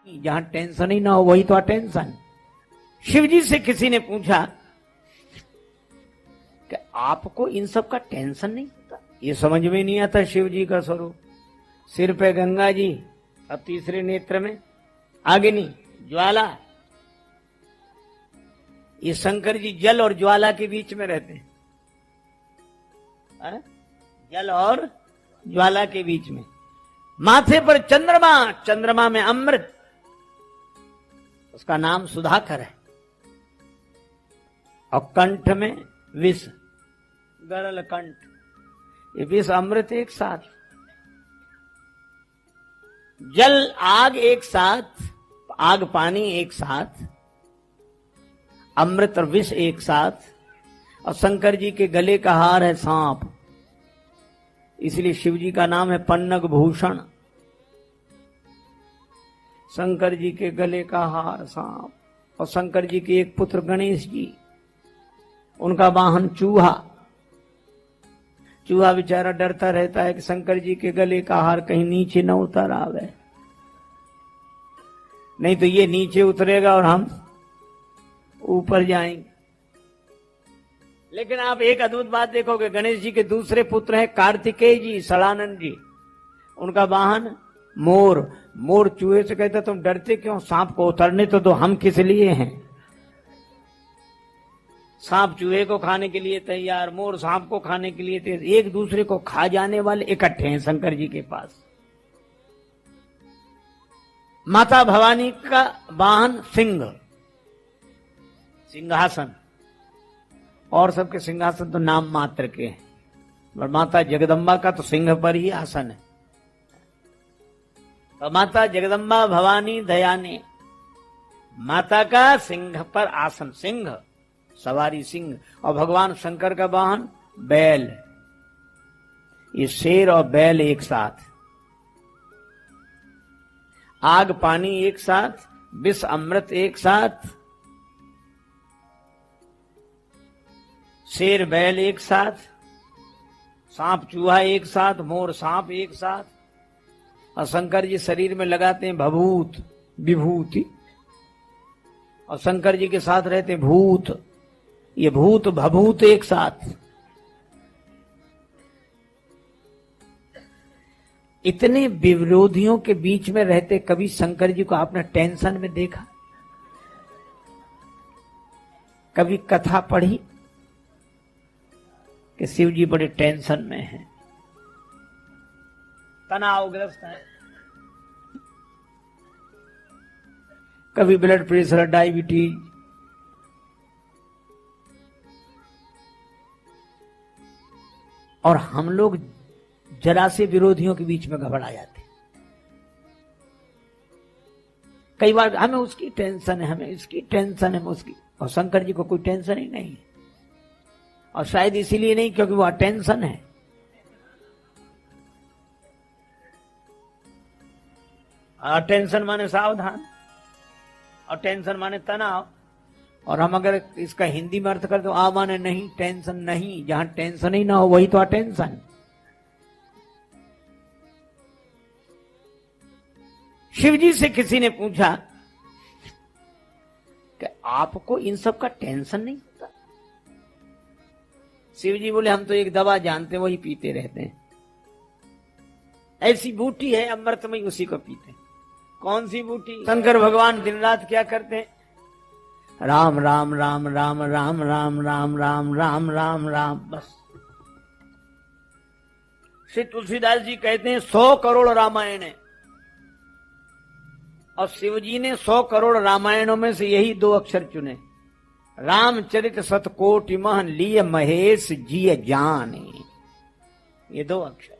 जहां टेंशन ही ना हो वही तो अटेंशन। शिव जी से किसी ने पूछा कि आपको इन सब का टेंशन नहीं होता? ये समझ में नहीं आता शिव जी का स्वरूप। सिर पे गंगा जी और तीसरे नेत्र में अग्नि ज्वाला। ये शंकर जी जल और ज्वाला के बीच में रहते हैं, जल और ज्वाला के बीच में। माथे पर चंद्रमा, चंद्रमा में अमृत, उसका नाम सुधाकर है। और कंठ में विष, गरल कंठ, ये विष अमृत एक साथ। जल आग एक साथ, आग पानी एक साथ, अमृत और विष एक साथ। और शंकर जी के गले का हार है सांप, इसलिए शिव जी का नाम है पन्नग भूषण। शंकर जी के गले का हार सांप। और शंकर जी के एक पुत्र गणेश जी, उनका वाहन चूहा। चूहा बेचारा डरता रहता है कि शंकर जी के गले का हार कहीं नीचे न उतर आवे, नहीं तो ये नीचे उतरेगा और हम ऊपर जाएंगे। लेकिन आप एक अद्भुत बात देखोगे, गणेश जी के दूसरे पुत्र हैं कार्तिकेय जी, सड़ानंद जी, उनका वाहन मोर। मोर चूहे से कहता तुम डरते क्यों, सांप को उतरने तो दो, हम किस लिए हैं। सांप चूहे को खाने के लिए तैयार, मोर सांप को खाने के लिए तैयार। एक दूसरे को खा जाने वाले इकट्ठे हैं शंकर जी के पास। माता भवानी का वाहन सिंह, सिंहासन। और सबके सिंहासन तो नाम मात्र के हैं, और माता जगदम्बा का तो सिंह पर ही आसन है। तो माता जगदम्बा भवानी दयानी, माता का सिंह पर आसन, सिंह सवारी सिंह। और भगवान शंकर का वाहन बैल। ये शेर और बैल एक साथ, आग पानी एक साथ, विष अमृत एक साथ, शेर बैल एक साथ, सांप चूहा एक साथ, मोर सांप एक साथ। और शंकर जी शरीर में लगाते हैं भभूत, विभूति। और शंकर जी के साथ रहते हैं भूत, ये भूत भभूत एक साथ। इतने विरोधियों के बीच में रहते कभी शंकर जी को आपने टेंशन में देखा? कभी कथा पढ़ी कि शिव जी बड़े टेंशन में हैं, तनावग्रस्त हैं? कभी ब्लड प्रेशर, डायबिटीज, और हम लोग जरा से विरोधियों के बीच में घबरा जाते। कई बार हमें उसकी टेंशन है, हमें इसकी टेंशन है, उसकी। और शंकर जी को कोई टेंशन ही नहीं है। और शायद इसीलिए नहीं क्योंकि वो अटेंशन है। अटेंशन माने सावधान, और टेंशन माने तनाव। और हम अगर इसका हिंदी में अर्थ कर दो, आ माने नहीं, टेंशन नहीं। जहां टेंशन ही ना हो वही तो अटेंशन। शिव जी से किसी ने पूछा कि आपको इन सब का टेंशन नहीं होता? शिव जी बोले हम तो एक दवा जानते हैं, वही पीते रहते हैं। ऐसी बूटी है अमृतमयी, उसी को पीते हैं। कौन सी बूटी? शंकर भगवान दिन रात क्या करते हैं? राम राम राम राम राम राम राम राम राम राम राम, बस। श्री तुलसीदास जी कहते हैं 100 करोड़ रामायण है, और शिव जी ने 100 करोड़ रामायणों में से यही 2 अक्षर चुने। रामचरित सतकोटि महन लिय महेश जिय जाने, ये 2 अक्षर।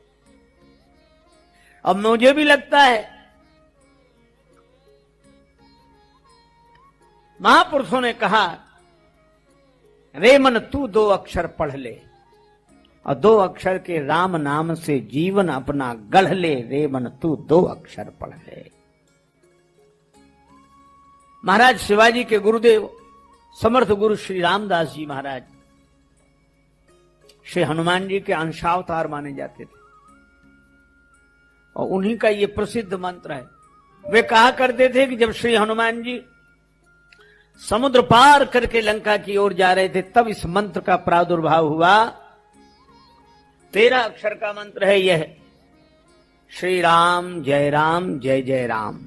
अब मुझे भी लगता है महापुरुषों ने कहा रे मन तू 2 अक्षर पढ़ ले, और 2 अक्षर के राम नाम से जीवन अपना गढ़ ले। रे मन तू 2 अक्षर पढ़ ले। महाराज शिवाजी के गुरुदेव समर्थ गुरु श्री रामदास जी महाराज श्री हनुमान जी के अंशावतार माने जाते थे, और उन्हीं का ये प्रसिद्ध मंत्र है वे कहा करते थे कि जब श्री हनुमान जी समुद्र पार करके लंका की ओर जा रहे थे तब इस मंत्र का प्रादुर्भाव हुआ। 13 अक्षर का मंत्र है यह, श्री राम जय जय राम।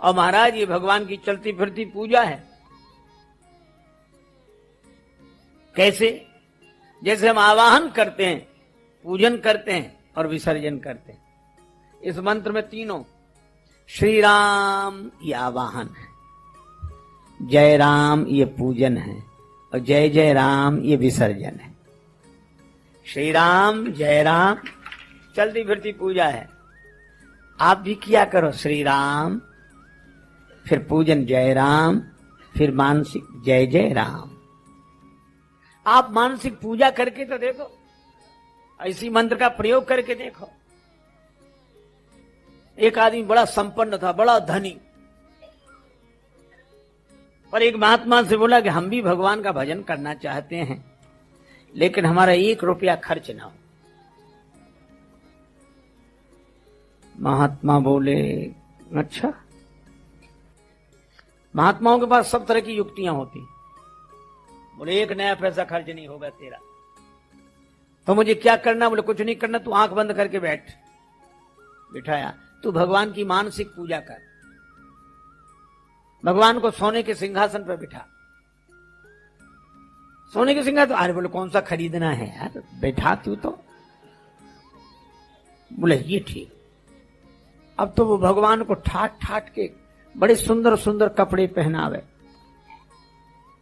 और महाराज ये भगवान की चलती फिरती पूजा है। कैसे? जैसे हम आवाहन करते हैं, पूजन करते हैं और विसर्जन करते हैं। इस मंत्र में तीनों, श्री राम ये आवाहन है, जय राम ये पूजन है और जय जय राम ये विसर्जन है। श्री राम जय राम चलती फिरती पूजा है। आप भी किया करो श्री राम, फिर पूजन जय राम, फिर मानसिक जय जय राम। आप मानसिक पूजा करके तो देखो, ऐसी मंत्र का प्रयोग करके देखो। एक आदमी बड़ा संपन्न था, बड़ा धनी, पर एक महात्मा से बोला कि हम भी भगवान का भजन करना चाहते हैं लेकिन हमारा 1 रुपया खर्च ना हो। महात्मा बोले अच्छा। महात्माओं के पास सब तरह की युक्तियां होती। बोले 1 नया पैसा खर्च नहीं होगा तेरा, तो मुझे क्या करना? बोले कुछ नहीं करना, तू आंख बंद करके बैठ। बिठाया, तू भगवान की मानसिक पूजा कर, भगवान को सोने के सिंहासन पर बिठा। सोने के सिंहासन, अरे बोले कौन सा खरीदना है यार, बैठा तू तो। बोले ये ठीक। अब तो वो भगवान को ठाट ठाट के बड़े सुंदर सुंदर कपड़े पहनावे,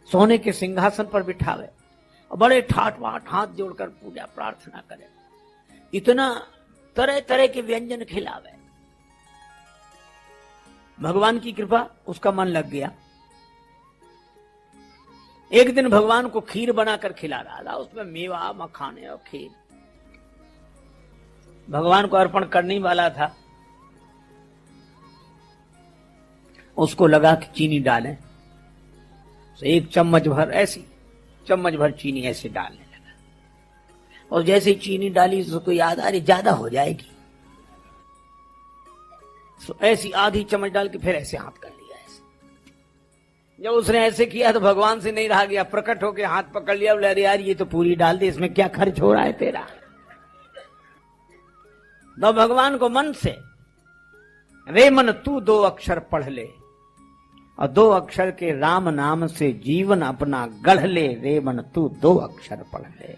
सोने के सिंहासन पर बिठावे और बड़े ठाट वाट हाथ जोड़कर पूजा प्रार्थना करे, इतना तरह तरह के व्यंजन खिलावे। भगवान की कृपा, उसका मन लग गया। एक दिन भगवान को खीर बनाकर खिला रहा था, उसमें मेवा मखाने और खीर भगवान को अर्पण करने वाला था। उसको लगा कि चीनी डालें, तो 1 चम्मच भर, ऐसी चम्मच भर चीनी ऐसे डालने लगा। और जैसे ही चीनी डाली उसको याद आ रही ज्यादा हो जाएगी, तो ऐसी आधी चम्मच डाल के फिर ऐसे हाथ कर लिया। ऐसे जब उसने ऐसे किया तो भगवान से नहीं रहा गया, प्रकट होके हाथ पकड़ लिया। बोले अरे यार ये तो पूरी डाल दी, इसमें क्या खर्च हो रहा है तेरा? तो भगवान को मन से, रे मन तू 2 अक्षर पढ़ ले और 2 अक्षर के राम नाम से जीवन अपना गढ़ ले। रे मन तू 2 अक्षर पढ़ ले।